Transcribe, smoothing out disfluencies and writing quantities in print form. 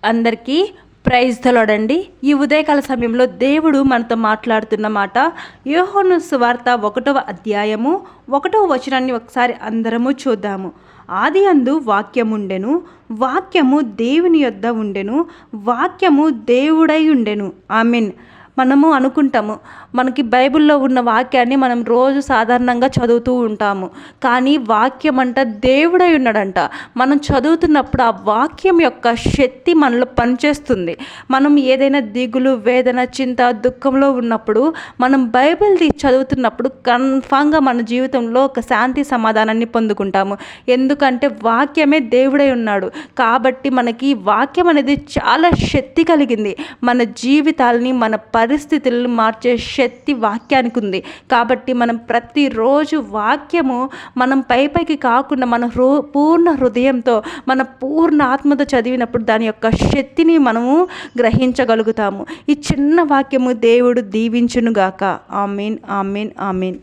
అందరికీ praise the lord అండి. ఈ ఉదయకాల సమయంలో దేవుడు మనతో మాట్లాడుతున్న మాట యోహాను సువార్త 1వ అధ్యాయము 1వ వచనాన్ని ఒకసారి అందరము చూద్దాము. ఆదియందు వాక్యముండెను, వాక్యము దేవుని యొద్ద ఉండెను, వాక్యము దేవుడై ఉండెను. ఆమేన్. మనము అనుకుంటాము మనకి బైబిల్లో ఉన్న వాక్యాన్ని మనం రోజు సాధారణంగా చదువుతూ ఉంటాము. కానీ వాక్యం అంట దేవుడై ఉన్నాడంట. మనం చదువుతున్నప్పుడు ఆ వాక్యం యొక్క శక్తి మనలో పనిచేస్తుంది. మనం ఏదైనా దిగులు, వేదన, చింత, దుఃఖంలో ఉన్నప్పుడు మనం బైబిల్ చదువుతున్నప్పుడు కన్ఫామ్గా మన జీవితంలో ఒక శాంతి సమాధానాన్ని పొందుకుంటాము. ఎందుకంటే వాక్యమే దేవుడై ఉన్నాడు. కాబట్టి మనకి వాక్యం అనేది చాలా శక్తి కలిగింది. మన జీవితాలని, మన పరిస్థితులను మార్చే శక్తి వాక్యానికి ఉంది. కాబట్టి మనం ప్రతిరోజు వాక్యము మనం పైకి కాకుండా మన పూర్ణ హృదయంతో, మన పూర్ణ ఆత్మతో చదివినప్పుడు దాని యొక్క శక్తిని మనము గ్రహించగలుగుతాము. ఈ చిన్న వాక్యము దేవుడు దీవించునుగాక. ఆమేన్, ఆమేన్, ఆమేన్.